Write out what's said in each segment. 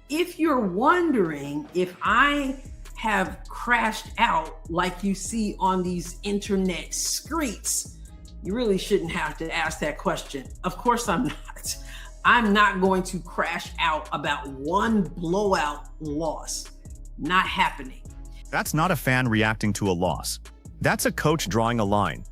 If you're wondering if I have crashed out like you see on these internet streets, you really shouldn't have to ask that question. Of course I'm not. I'm not going to crash out about one blowout loss. Not happening. That's not a fan reacting to a loss. That's a coach drawing a line.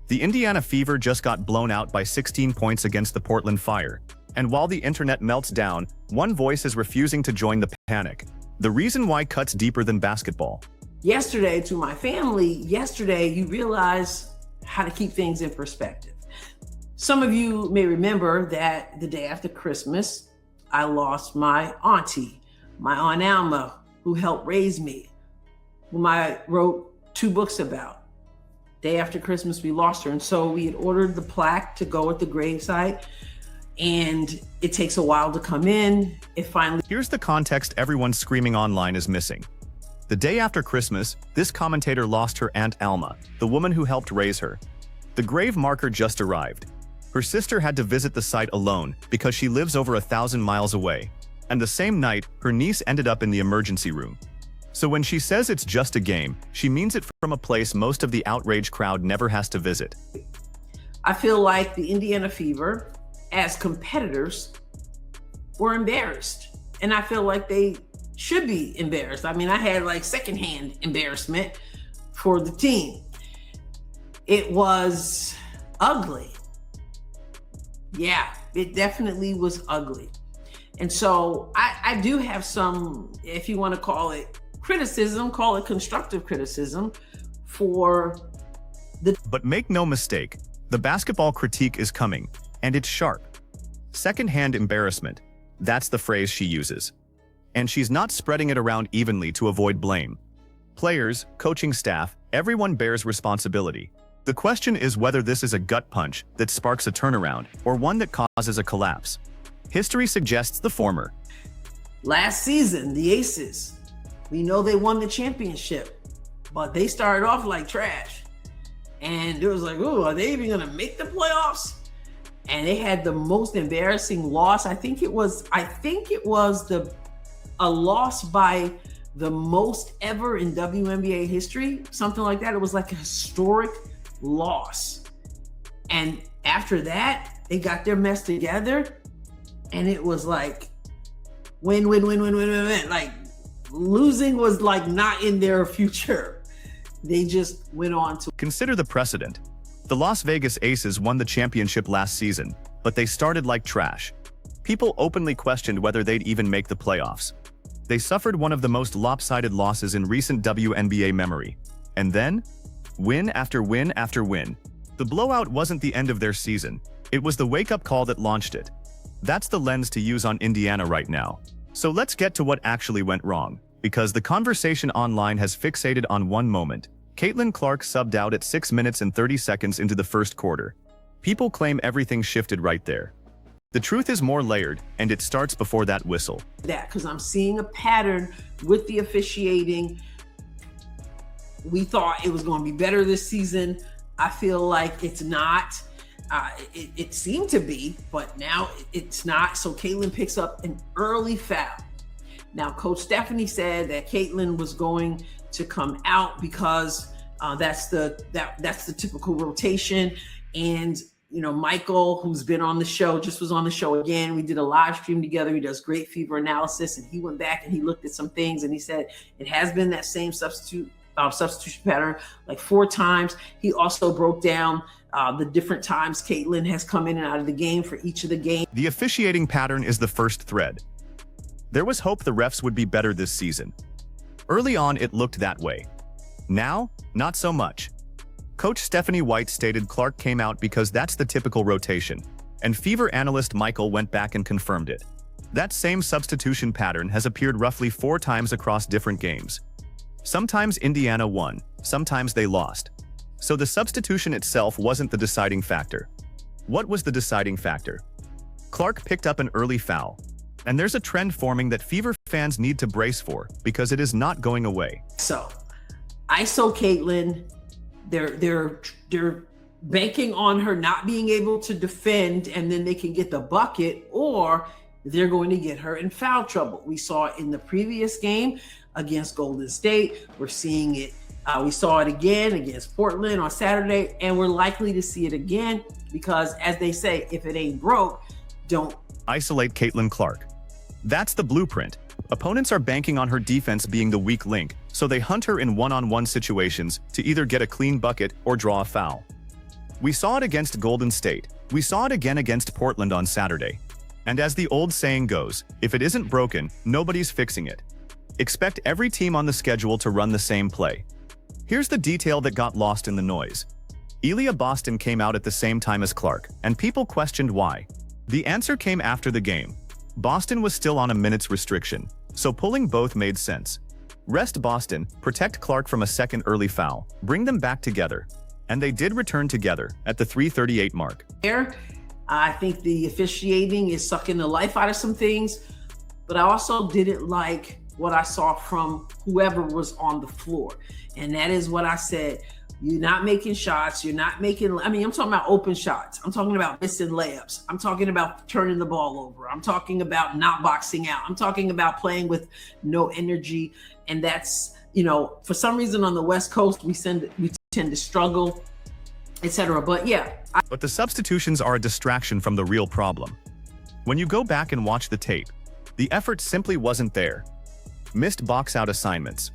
The Indiana Fever just got blown out by 16 points against the Portland Fire. And while the internet melts down, one voice is refusing to join the panic. The reason why cuts deeper than basketball. Yesterday, to my family, you realize how to keep things in perspective. Some of you may remember that the day after Christmas, I lost my auntie, my Aunt Alma, who helped raise me, whom I wrote 2 books about. Day after Christmas, we lost her. And so we had ordered the plaque to go at the gravesite. And it takes a while to come in. It finally... Here's the context everyone screaming online is missing. The day after Christmas, this commentator lost her Aunt Alma, the woman who helped raise her. The grave marker just arrived. Her sister had to visit the site alone because she lives over 1,000 miles away. And the same night, her niece ended up in the emergency room. So when she says it's just a game, she means it from a place most of the outraged crowd never has to visit. I feel like the Indiana Fever, as competitors, were embarrassed. And I feel like they should be embarrassed. I mean, I had like secondhand embarrassment for the team. It was ugly. Yeah, it definitely was ugly. And so I do have some, if you want to call it criticism, call it constructive criticism for the... But make no mistake, the basketball critique is coming. And it's sharp. Secondhand embarrassment. That's the phrase she uses. And she's not spreading it around evenly to avoid blame. Players, coaching staff, everyone bears responsibility. The question is whether this is a gut punch that sparks a turnaround or one that causes a collapse. History suggests the former. Last season, the Aces, we know they won the championship, but they started off like trash. And it was like, oh, are they even gonna make the playoffs? And they had the most embarrassing loss. I think it was a loss by the most ever in WNBA history, something like that. It was like a historic loss. And after that, they got their mess together, and it was like win. Like losing was like not in their future. They just went on to... Consider the precedent. The Las Vegas Aces won the championship last season, but they started like trash. People openly questioned whether they'd even make the playoffs. They suffered one of the most lopsided losses in recent WNBA memory. And then, win after win after win. The blowout wasn't the end of their season. It was the wake-up call that launched it. That's the lens to use on Indiana right now. So let's get to what actually went wrong, because the conversation online has fixated on one moment. Caitlin Clark subbed out at 6 minutes and 30 seconds into the first quarter. People claim everything shifted right there. The truth is more layered, and it starts before that whistle. Because I'm seeing a pattern with the officiating. We thought it was going to be better this season. I feel like it's not. It seemed to be, but now it's not. So Caitlin picks up an early foul. Now, Coach Stephanie said that Caitlin was going to come out because that's the typical rotation. And you know, Michael, who's been on the show, just was on the show again. We did a live stream together. He does great fever analysis, and he went back and he looked at some things, and he said it has been that same substitution pattern like 4 times. He also broke down the different times Caitlin has come in and out of the game for each of the games. The officiating pattern is the first thread. There was hope the refs would be better this season. Early on, it looked that way. Now, not so much. Coach Stephanie White stated Clark came out because that's the typical rotation, and Fever analyst Michael went back and confirmed it. That same substitution pattern has appeared roughly 4 times across different games. Sometimes Indiana won, sometimes they lost. So the substitution itself wasn't the deciding factor. What was the deciding factor? Clark picked up an early foul. And there's a trend forming that Fever fans need to brace for, because it is not going away. So, ISO Caitlin, they're banking on her not being able to defend, and then they can get the bucket, or they're going to get her in foul trouble. We saw it in the previous game against Golden State. We're seeing it. We saw it again against Portland on Saturday, and we're likely to see it again because, as they say, if it ain't broke, don't isolate Caitlin Clark. That's the blueprint. Opponents are banking on her defense being the weak link, so they hunt her in one-on-one situations to either get a clean bucket or draw a foul. We saw it against Golden State. We saw it again against Portland on Saturday. And as the old saying goes, if it isn't broken, nobody's fixing it. Expect every team on the schedule to run the same play. Here's the detail that got lost in the noise. Aliyah Boston came out at the same time as Clark, and people questioned why. The answer came after the game. Boston was still on a minutes restriction, so pulling both made sense. Rest Boston, protect Clark from a second early foul, bring them back together. And they did return together at the 3:38 mark. I think the officiating is sucking the life out of some things, but I also didn't like what I saw from whoever was on the floor. And that is what I said. You're not making shots. You're not making, I'm talking about open shots. I'm talking about missing layups. I'm talking about turning the ball over. I'm talking about not boxing out. I'm talking about playing with no energy. And that's, for some reason on the West Coast, we tend to struggle, etc. But yeah. But the substitutions are a distraction from the real problem. When you go back and watch the tape, the effort simply wasn't there. Missed box-out assignments,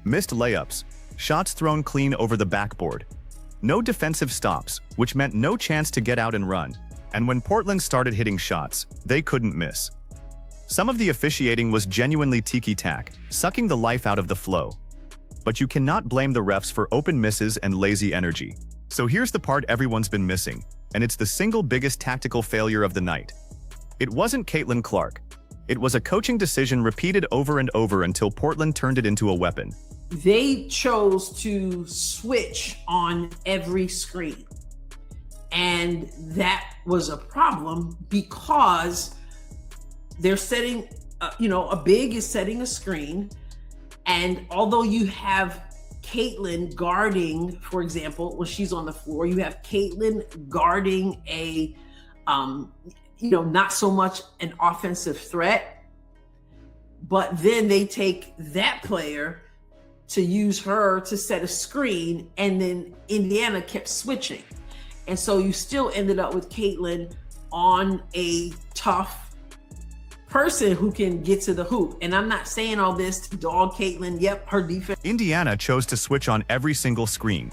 missed layups, shots thrown clean over the backboard. No defensive stops, which meant no chance to get out and run. And when Portland started hitting shots, they couldn't miss. Some of the officiating was genuinely tiki-tack, sucking the life out of the flow. But you cannot blame the refs for open misses and lazy energy. So here's the part everyone's been missing, and it's the single biggest tactical failure of the night. It wasn't Caitlin Clark. It was a coaching decision repeated over and over until Portland turned it into a weapon. They chose to switch on every screen. And that was a problem because they're setting, a big is setting a screen. And although you have Caitlin guarding, for example, when she's on the floor, you have Caitlin guarding a, not so much an offensive threat, but then they take that player to use her to set a screen, and then Indiana kept switching. And so you still ended up with Caitlin on a tough person who can get to the hoop. And I'm not saying all this to dog Caitlin. Yep, her defense. Indiana chose to switch on every single screen.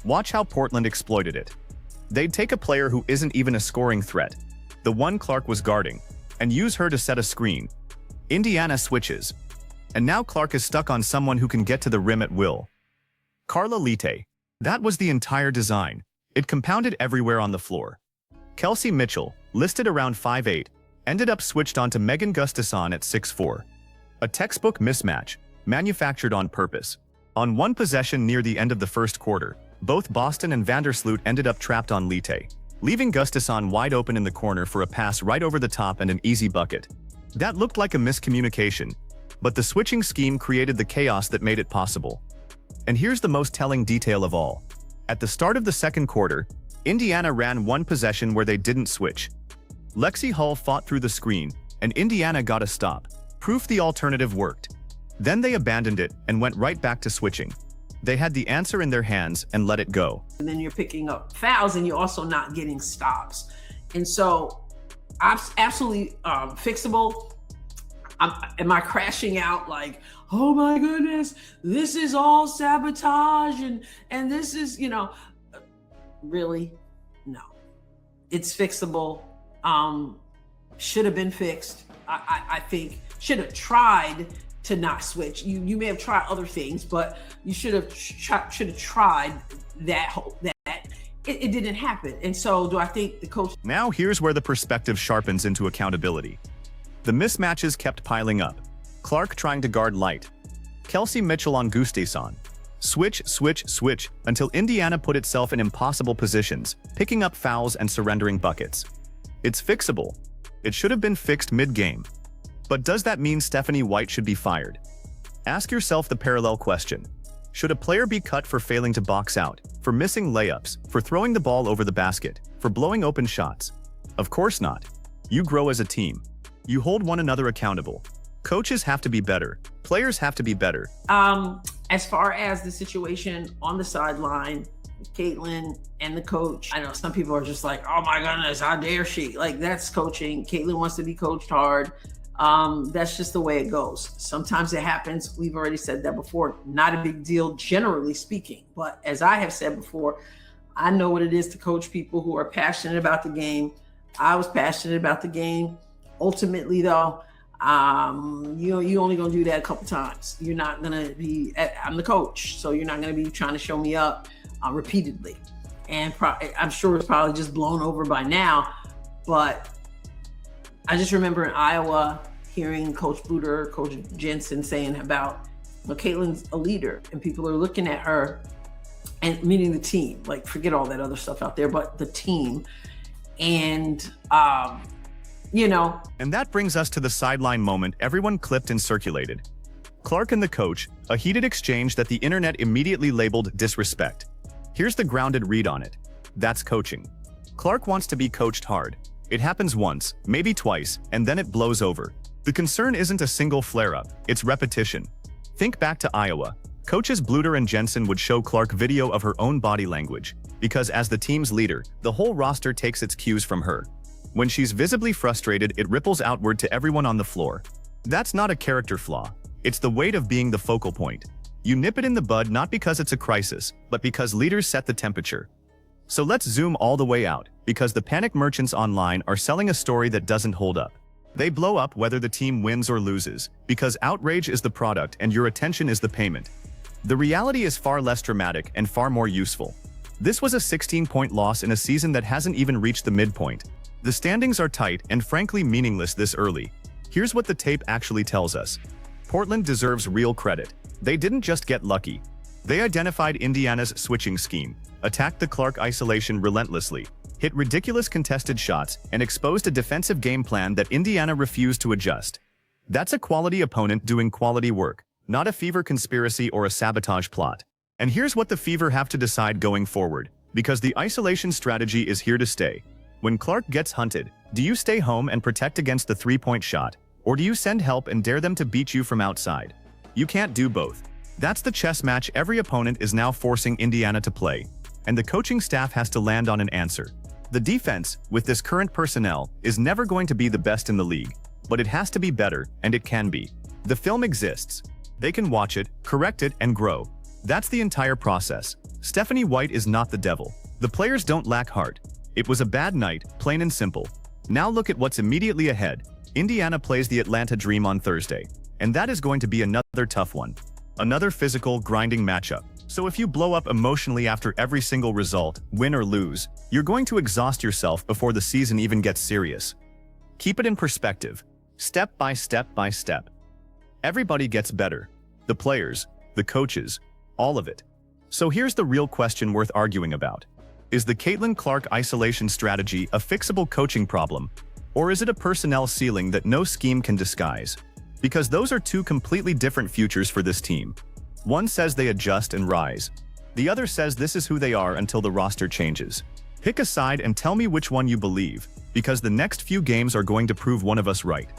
Watch how Portland exploited it. They'd take a player who isn't even a scoring threat, the one Clark was guarding, and use her to set a screen. Indiana switches. And now Clark is stuck on someone who can get to the rim at will. Carla Lite. That was the entire design. It compounded everywhere on the floor. Kelsey Mitchell, listed around 5'8", ended up switched onto Megan Gustafson at 6'4". A textbook mismatch, manufactured on purpose. On one possession near the end of the first quarter, both Boston and Vandersloot ended up trapped on Lite, leaving Gustafson wide open in the corner for a pass right over the top and an easy bucket. That looked like a miscommunication, but the switching scheme created the chaos that made it possible. And here's the most telling detail of all. At the start of the second quarter, Indiana ran one possession where they didn't switch. Lexi Hull fought through the screen, and Indiana got a stop. Proof the alternative worked. Then they abandoned it and went right back to switching. They had the answer in their hands and let it go. And then you're picking up fouls and you're also not getting stops. And so, absolutely fixable. Am I crashing out like, oh my goodness, this is all sabotage and this is, really? No. It's fixable. Should have been fixed. I think should have tried to not switch. You may have tried other things, but you should have tried that. It didn't happen. And so do I think the coach... Now here's where the perspective sharpens into accountability. The mismatches kept piling up. Clark trying to guard Light. Kelsey Mitchell on Gustafson. Switch, switch, switch, until Indiana put itself in impossible positions, picking up fouls and surrendering buckets. It's fixable. It should have been fixed mid-game. But does that mean Stephanie White should be fired? Ask yourself the parallel question. Should a player be cut for failing to box out, for missing layups, for throwing the ball over the basket, for blowing open shots? Of course not. You grow as a team. You hold one another accountable. Coaches have to be better. Players have to be better. As far as the situation on the sideline, Caitlin and the coach, I know some people are just like, oh my goodness, how dare she? Like, that's coaching. Caitlin wants to be coached hard. That's just the way it goes. Sometimes it happens. We've already said that before. Not a big deal, generally speaking. But as I have said before, I know what it is to coach people who are passionate about the game. I was passionate about the game. Ultimately, though, you only gonna do that a couple times. You're not gonna be. I'm the coach, so you're not gonna be trying to show me up repeatedly. And I'm sure it's probably just blown over by now. But I just remember in Iowa hearing Coach Bluter, Coach Jensen saying about, well, Caitlin's a leader, and people are looking at her, and meaning the team. Like, forget all that other stuff out there, but the team, and And that brings us to the sideline moment everyone clipped and circulated. Clark and the coach, a heated exchange that the internet immediately labeled disrespect. Here's the grounded read on it. That's coaching. Clark wants to be coached hard. It happens once, maybe twice, and then it blows over. The concern isn't a single flare-up, it's repetition. Think back to Iowa. Coaches Bluter and Jensen would show Clark video of her own body language, because as the team's leader, the whole roster takes its cues from her. When she's visibly frustrated, it ripples outward to everyone on the floor. That's not a character flaw. It's the weight of being the focal point. You nip it in the bud not because it's a crisis, but because leaders set the temperature. So let's zoom all the way out, because the panic merchants online are selling a story that doesn't hold up. They blow up whether the team wins or loses, because outrage is the product and your attention is the payment. The reality is far less dramatic and far more useful. This was a 16-point loss in a season that hasn't even reached the midpoint. The standings are tight and frankly meaningless this early. Here's what the tape actually tells us. Portland deserves real credit. They didn't just get lucky. They identified Indiana's switching scheme, attacked the Clark isolation relentlessly, hit ridiculous contested shots, and exposed a defensive game plan that Indiana refused to adjust. That's a quality opponent doing quality work, not a fever conspiracy or a sabotage plot. And here's what the Fever have to decide going forward, because the isolation strategy is here to stay. When Clark gets hunted, do you stay home and protect against the three-point shot, or do you send help and dare them to beat you from outside? You can't do both. That's the chess match every opponent is now forcing Indiana to play, and the coaching staff has to land on an answer. The defense, with this current personnel, is never going to be the best in the league, but it has to be better, and it can be. The film exists. They can watch it, correct it, and grow. That's the entire process. Stephanie White is not the devil. The players don't lack heart. It was a bad night, plain and simple. Now look at what's immediately ahead. Indiana plays the Atlanta Dream on Thursday, and that is going to be another tough one. Another physical, grinding matchup. So if you blow up emotionally after every single result, win or lose, you're going to exhaust yourself before the season even gets serious. Keep it in perspective, step by step by step. Everybody gets better. The players, the coaches, all of it. So here's the real question worth arguing about. Is the Caitlin Clark isolation strategy a fixable coaching problem, or is it a personnel ceiling that no scheme can disguise? Because those are two completely different futures for this team. One says they adjust and rise. The other says this is who they are until the roster changes. Pick a side and tell me which one you believe, because the next few games are going to prove one of us right.